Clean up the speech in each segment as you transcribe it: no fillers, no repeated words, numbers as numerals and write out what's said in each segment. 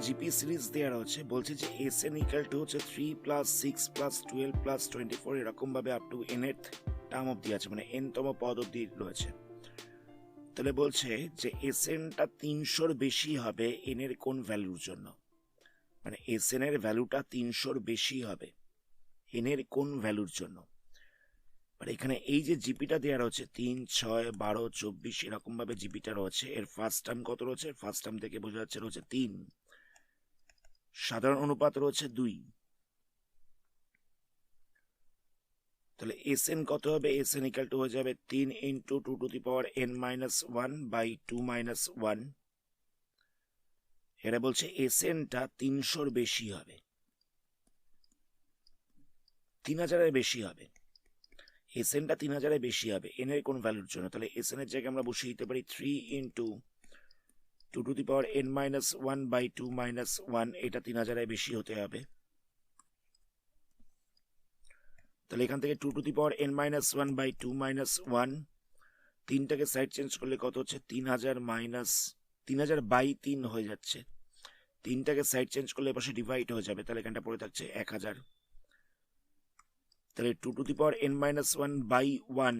GP series দেওয়া রয়েছে, বলছে যে এস এন ইকাল টু হচ্ছে 3 প্লাস 6 প্লাস 12 প্লাস 24 এরকম ভাবে আপ টু এন এর টার্ম অব্দি আছে, মানে এন তম পদ অব্দি রয়েছে। তাহলে বলছে যে এস এনটা 300-র বেশি হবে এন এর কোন ভ্যালুর জন্য, মানে এস এন এর ভ্যালুটা 300-র বেশি হবে এন এর কোন ভ্যালুর জন্য। মানে এখানে এই যে জিপিটা দেওয়া রয়েছে 3, 6, 12, 24 এরকম ভাবে জিপিটা রয়েছে, এর ফার্স্ট টার্ম কত রয়েছে, ফার্স্ট টার্ম থেকে বোঝা যাচ্ছে রয়েছে 3, সাধারণ অনুপাত রয়েছে 2। তাহলে এস এন কত হবে, এস এন ইকাল টু হয়ে যাবে 3 into 2 to the power n minus 1 by 2 minus 1। এটা বলছে এস এনটা 300-র বেশি হবে, 3000-এর বেশি হবে। এস এনটা 3000-এর বেশি হবে এন এর কোন ভ্যালুর জন্য। তাহলে এস এন এর জায়গায় আমরা বসিয়ে দিতে পারি 3 into 2 to the power n minus 1 by 2 minus 1, এটা 3000-এর বেশি হতে হবে। তাহলে এখান থেকে 2 to the power n minus 1 by 2 minus 1, 3টাকে সাইড চেঞ্জ করলে কত হচ্ছে 3000 মাইনাস 3000 বাই 3 হয়ে যাচ্ছে, 3টাকে সাইড চেঞ্জ করলে পাশে ডিভাইড হয়ে যাবে, তাহলে এখানটা পড়ে থাকছে 1000। তাহলে 2 to the power n minus 1 by 1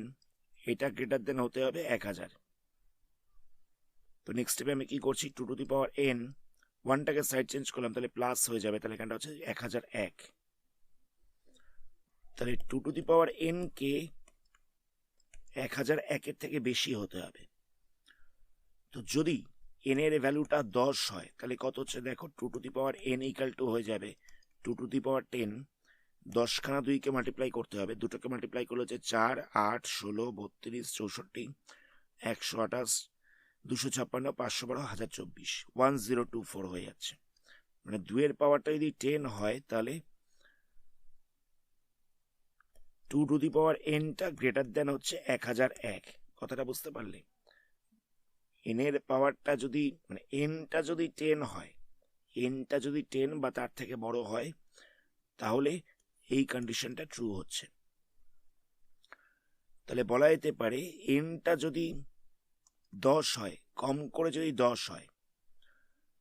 এটা গ্রেটার দেন হতে হবে 1000। তো নেক্সট স্টেপে আমি কি করছি, 2 টু দি পাওয়ার n 1টাকে সাইড চেঞ্জ করলাম, তাহলে প্লাস হয়ে যাবে, তাহলে এখানটা হচ্ছে 1001। তাহলে 2 টু দি পাওয়ার n কে 1001-এর থেকে বেশি হতে হবে। তো যদি n এর ভ্যালুটা 10 হয় তাহলে কত হচ্ছে দেখো, 2 to the power n equal to হয়ে যাবে 2 টু দি পাওয়ার 10, 10খানা 2কে মাল্টিপ্লাই করতে হবে, দুটোকে মাল্টিপ্লাই করলে হচ্ছে 4, 8, 16, 32, 64, 128, 256, 512, 1024, 1024 হয়ে যাচ্ছে। মানে 2 এর পাওয়ারটা যদি 10 হয় তাহলে 2 to the power nটা greater than হচ্ছে 1001। কথাটা বুঝতে পারলে, n এর পাওয়ারটা যদি মানে nটা যদি 10 হয়, nটা যদি 10 বা তার থেকে বড় হয় তাহলে এই কন্ডিশনটা ট্রু হচ্ছে। তাহলে বলা যেতে পারে nটা যদি 10 হয়, কম করে যদি 10 হয়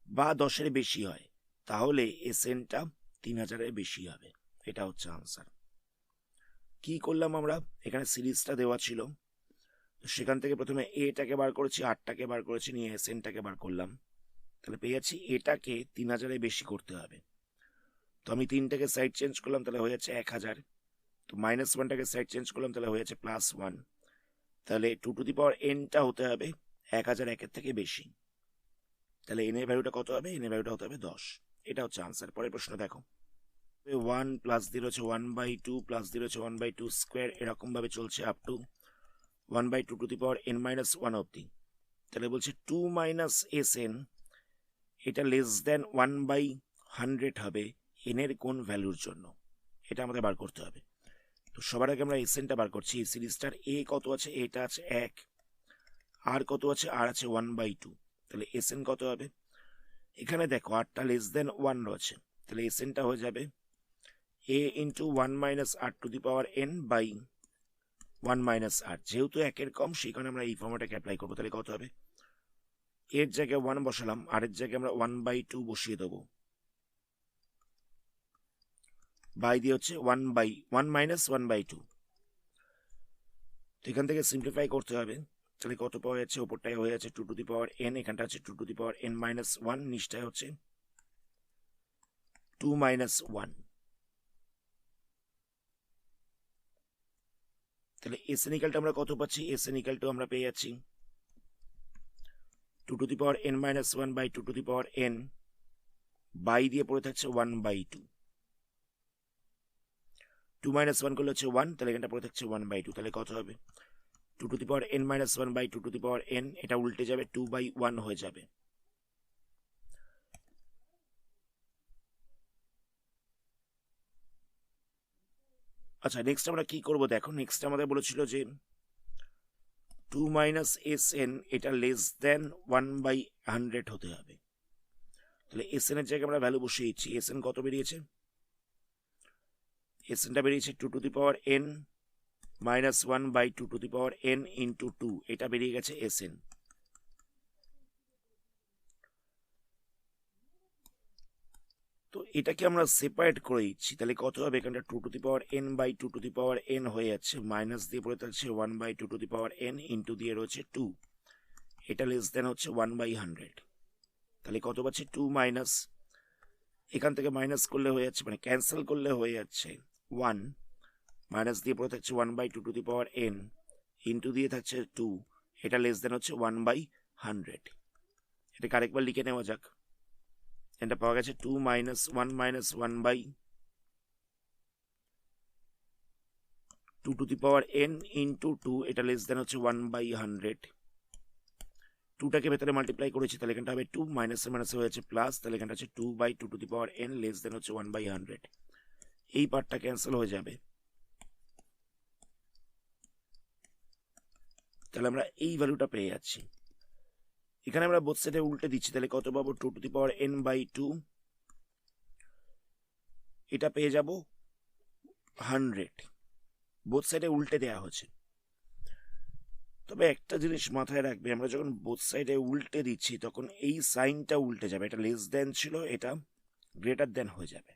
বা 10-এর বেশি হয় তাহলে এস এনটা 3000-এর বেশি হবে। এটা হচ্ছে আনসার। কি করলাম আমরা, এখানে সিরিজটা দেওয়া ছিল, সেখান থেকে প্রথমে এটাকে বার করেছি, 8টাকে বার করেছি, নিয়ে এস এনটাকে বার করলাম। তাহলে পেয়ে যাচ্ছি এটাকে 3000-এর বেশি করতে হবে। তো আমি 3টাকে সাইড চেঞ্জ করলাম, তাহলে হয়ে যাচ্ছে 1000। তো মাইনাস 1টাকে সাইড চেঞ্জ করলাম, তাহলে হয়ে যাচ্ছে প্লাস 1। তাহলে 2 টু দি পাওয়ার nটা হতে হবে 1001-এর থেকে বেশি। তাহলে n এর ভ্যালুটা কত হবে, n এর ভ্যালুটা হতে হবে 10। এটা হচ্ছে আনসার। পরের প্রশ্ন দেখো, 1 প্লাস 0 হচ্ছে 1/2 প্লাস 0 হচ্ছে 1/2 স্কোয়ার, এরকম ভাবে চলছে up to 1/2 two the power n minus 1 অব্দি। তাহলে বলছে 2 মাইনাস এস এন এটা লেস দেন 1/100 হবে এন এর কোন ভ্যালুর জন্য, এটা আমাদের বার করতে হবে। তো সবার আগে আমরা এস এনটা বার করছি। এই সিরিজটার এ কত আছে, এটা আছে 1, আর কত আছে, আর আছে 1/2। তাহলে এস এন কত হবে, এখানে দেখো আরটা লেস দেন 1 রয়েছে, তাহলে এস এনটা হয়ে যাবে a into 1 minus r to the power n by 1 minus r. যেহেতু 1-এর কম সেই কারণে আমরা এই ফর্মুলাটাকে অ্যাপ্লাই করবো। তাহলে কত হবে, এর জায়গায় 1 বসালাম, আর এর জায়গায় আমরা 1/2 বসিয়ে দেবো, বাই দিয়ে হচ্ছে 1 মাইনাস 1/2। তো এখান থেকে সিম্পলিফাই করতে হবে। তাহলে কত পাওয়া যাচ্ছে, ওপরটায় হয়ে যাচ্ছে 2 টু দি পাওয়ার n, এখানটা হচ্ছে 2 to the power n minus 1, নিচটায় হচ্ছে 2 মাইনাস 1। তাহলে এস এন ইকালটা আমরা কত পাচ্ছি, এস এন ইকালটা আমরা পেয়ে যাচ্ছি 2 to the power n minus 1 by 2 to the power n, by দিয়ে পড়ে থাকছে 1/2। 2 মাইনাস 1 করলে হচ্ছে 1, তাহলে এখানটা পড়ে থাকছে 1/2। তাহলে কত হবে, 2 to the power n minus 1 by 2 to the power n, এটা উল্টে যাবে 2/1 হয়ে যাবে। আচ্ছা নেক্সট আমরা কি করব দেখো, নেক্সট আমাদের বলেছিল যে 2 মাইনাস এস এন এটা লেস দেন 1/100 হতে হবে। তাহলে এস এন এর জায়গায় আমরা ভ্যালু বসিয়ে দিচ্ছি। এস এন কত বেরিয়েছে, এস এনটা বেরিয়েছে 2 to the power n minus 1 by 2 to the power n into 2, এটা বেরিয়ে গেছে এস এন। এটাকে আমরা সেপারেট করে দিচ্ছি, তাহলে কত হবে? এখানটা 2 to the power n by 2 to the power n হয়ে যাচ্ছে, মাইনাস দিয়ে পড়ে থাকছে 1 by 2 to the power n, into দিয়ে রয়েছে 2, এটা লেস দেন হচ্ছে 1 বাই 100। তাহলে কত পাচ্ছে? 2 মাইনাস, এখান থেকে মাইনাস করলে হয়ে যাচ্ছে, মানে ক্যান্সেল করলে হয়ে যাচ্ছে 1, মাইনাস দিয়ে পড়ে থাকছে 1 by 2 to the power n, into দিয়ে থাকছে 2, এটা লেস দেন হচ্ছে 1 বাই 100। এটাকে আরেকবার লিখে নেওয়া যাক। এটা পাওয়া গেছে 2 minus 1 by 2 to the power n into 2, এটা লেস দেন হচ্ছে 1 বাই 100। 2টাকে ভেতরে মাল্টিপ্লাই করেছি, তাহলে এখানটা হবে 2, মাইনাসে মাইনাসে হয়েছে প্লাস, তাহলে এখানটা হচ্ছে 2 by 2 to the power n less than হচ্ছে 1 বাই 100। এই পার্টটা ক্যান্সেল হয়ে যাবে, তাহলে আমরা এই ভ্যালুটা পেয়ে যাচ্ছি। এখানে আমরা বোথ সাইডে উল্টে দিচ্ছি, তাহলে কত পাবো? 2 to the power n by 2, এটা পেয়ে যাব 100। বোথ সাইডে উল্টে দেওয়া হচ্ছে। তবে একটা জিনিস মাথায় রাখবে, আমরা যখন বোথ সাইডে উল্টে দিচ্ছি তখন এই সাইনটা উল্টে যাবে, এটা লেস দেন ছিল, এটা গ্রেটার দেন হয়ে যাবে।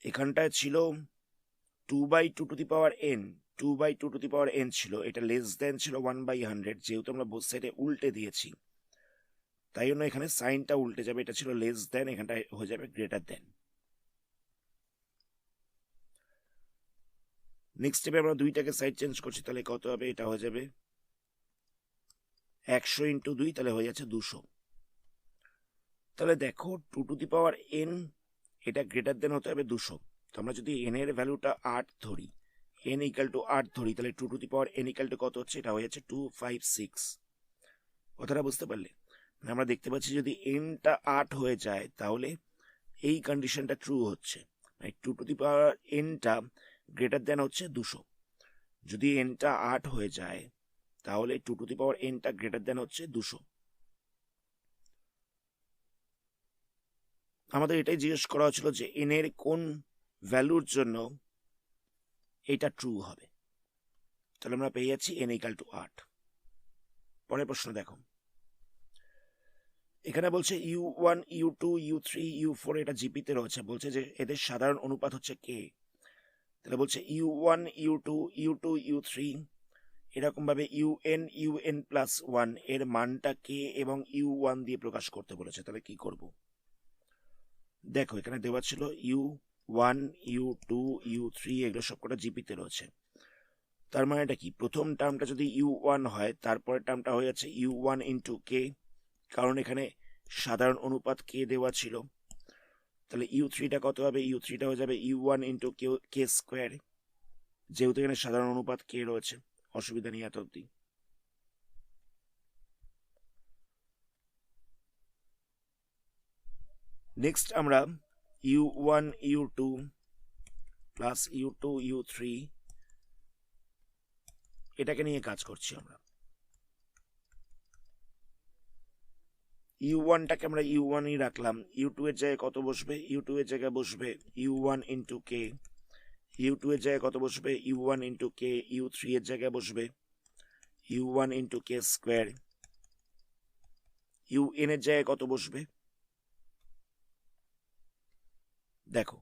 এখানটায় ছিল 2 by 2 to the power n, 2 by 2 to the power n ছিল, এটা লেস দেন ছিল 1 বাই 100। যেহেতু আমরা বোথ সাইডে উল্টে দিয়েছি তাই জন্য এখানে সাইনটা উল্টে যাবে, এটা ছিল লেস দেন, এখানটায় হয়ে যাবে গ্রেটার দেন। নেক্সট স্টেপে আমরা দুইটাকে সাইড চেঞ্জ করছি, তাহলে কত হবে? এটা হয়ে যাবে 100 ইন্টু 2, তাহলে হয়ে যাচ্ছে 200। তাহলে দেখো 2 টু দি পাওয়ার n, এটা গ্রেটার দেন হতে হবে 200। তো আমরা যদি n এর ভ্যালুটা 8 ধরি, n ইকাল টু 8 ধরি, তাহলে 2 to the power n equal to কত হচ্ছে? এটা হয়ে যাচ্ছে 256। কথাটা বুঝতে পারলে? আমরা দেখতে পাচ্ছি যদি nটা 8 হয়ে যায় তাহলে এই কন্ডিশনটা ট্রু হচ্ছে, মানে 2 to the power nটা greater than হচ্ছে 200। যদি nটা 8 হয়ে যায় তাহলে 2 to the power nটা greater than হচ্ছে 200। আমাদের এটাই জিজ্ঞেস করা হচ্ছিল যে n এর কোন ভ্যালুর জন্য এটা ট্রু হবে। তাহলে আমরা পেয়ে যাচ্ছি n ইকাল টু 8। পরের প্রশ্ন দেখো, এখানে বলছে u1 u2 u3 u4 এটা জিপিতে রয়েছে, বলছে যে এদের সাধারণ অনুপাত হচ্ছে কে। তাহলে বলছে u1 u2 u2 u3 এরকম ভাবে un প্লাস 1 এর মানটা কে এবং u1 দিয়ে প্রকাশ করতে বলেছে। তাহলে কি করব? দেখো এখানে দেওয়া ছিল u1 u2 u3 এগুলো সবকটা জিপিতে রয়েছে। তার মানে এটা কি? প্রথম টার্মটা যদি u1 হয় তারপরের টার্মটা হয়ে যাচ্ছে u1 ইন্টু কে, কারণ এখানে সাধারণ অনুপাত কে দেওয়া ছিল। তাহলে u3টা কত হবে? u3টা হয়ে যাবে u1 ইন্টু কে স্কোয়ার, যেহেতু এখানে সাধারণ অনুপাত কে রয়েছে। অসুবিধা নেই এত অব্দি। নেক্সট আমরা u1 u2 plus u2 u3 এটাকে নিয়ে কাজ করছি আমরা। u1টাকে আমরা u1 ই রাখলাম, u2 এর জায়গায় কত বসবে? u2 এর জায়গায় বসবে u1 ইন্টু কে, u2 এর জায়গায় কত বসবে? u1 ইন্টু কে, u3 এর জায়গায় বসবে u1 ইন্টু কে স্কোয়ার, un এর জায়গায় কত বসবে? দেখো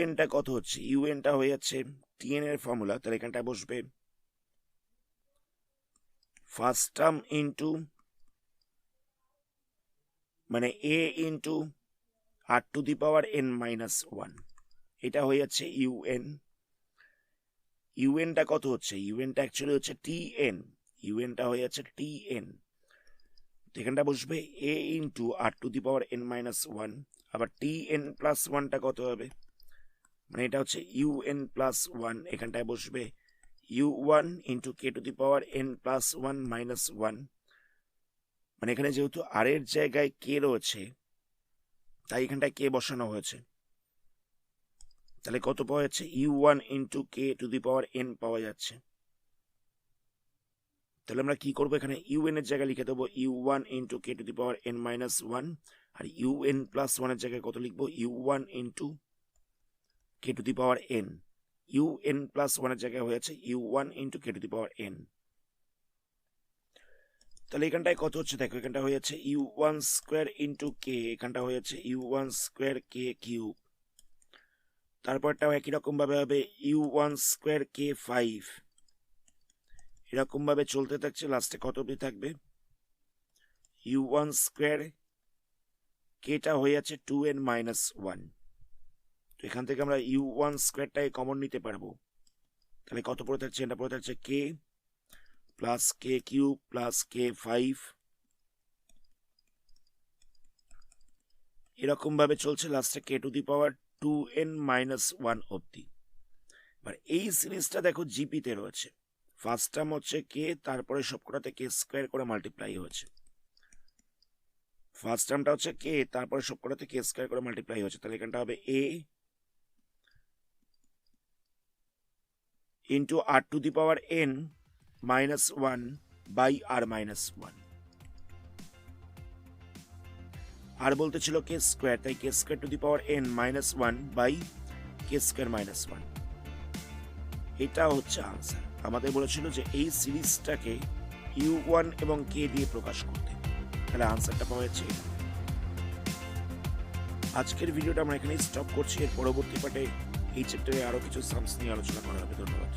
un টা কত হচ্ছে? un টা হয়ে যাচ্ছে tn এর ফর্মুলা, তাহলে এখানটা বসবে ফার্স্ট টার্ম ইন্টু মানে a into r two the power n minus 1, এটা হয়ে যাচ্ছে un টা কত হচ্ছে? un টা অ্যাকচুয়ালি হচ্ছে tn, un টা হয়ে যাচ্ছে tn। এখানটা বসবে a into r two the power n minus 1, আবার tn প্লাস 1টা কত হবে? মানে এটা হচ্ছে un প্লাস 1, এখানটায় বসবে u1 into k to the power n plus 1 minus 1, মানে এখানে যেহেতু আর এর জায়গায় কে রয়েছে তাই এখানটায় কে বসানো হয়েছে। তাহলে কত পাওয়া যাচ্ছে? u1 into k to the power n পাওয়া যাচ্ছে। তাহলে আমরা কি করবো? এখানে un এর জায়গায় লিখে দেবো u1 into k to the power n minus 1, আর un প্লাস 1 এর জায়গায় কত লিখবো? u1 into k to the power n, un plus 1 এর জায়গায় হয়ে যাচ্ছে u1 into k to the power n। তাহলে এখানটায় কত হচ্ছে দেখো, এখানটা হয়েছে u one square into k, এখানটা হয়েছে u one square k cube, তারপরটাও একই রকম ভাবে হবে u one square k five, এরকম ভাবে চলতে থাকছে। লাস্টে কত অবধি থাকবে, ইউ ওয়ান স্কোয়ার কেটা হয়ে যাচ্ছে 2n-1। তো এখান থেকে আমরা ইউ ওয়ান স্কোয়ারটাকে কমন নিতে পারবো। তাহলে কত পড়ে থাকছে, এটা পড়ে থাকছে k plus K cube plus কে ফাইভ, এরকম ভাবে চলছে লাস্টে কে টু দি পাওয়ার 2n-1 অবধি। এবার এই সিরিজটা দেখো জিপিতে রয়েছে, ফার্স্ট টার্ম হচ্ছে কে, তারপরে সবকটাতে কে স্কোয়ার করে মাল্টিপ্লাই হয়েছে। ফার্স্ট টার্মটা হচ্ছে কে, তারপরে সবকটাতে কে স্কোয়ার করে মাল্টিপ্লাই হয়েছে। তাহলে এখানটা হবে a into r to the power n-1 by r-1। আর বলতে ছিল কে স্কোয়ার, তাই k square to the power n-1 by k square -1। এটা হচ্ছে আনসার। আমাদের বলেছিল যে এই সিরিজটাকে ইউ ওয়ান এবং কে দিয়ে প্রকাশ করতে, তাহলে আনসারটা পাওয়া যাচ্ছে। আজকের ভিডিওটা আমরা এখানেই স্টপ করছি। এর পরবর্তী পার্টে এই চ্যাপ্টারে আরো কিছু সামস নিয়ে আলোচনা করা হবে। ধন্যবাদ।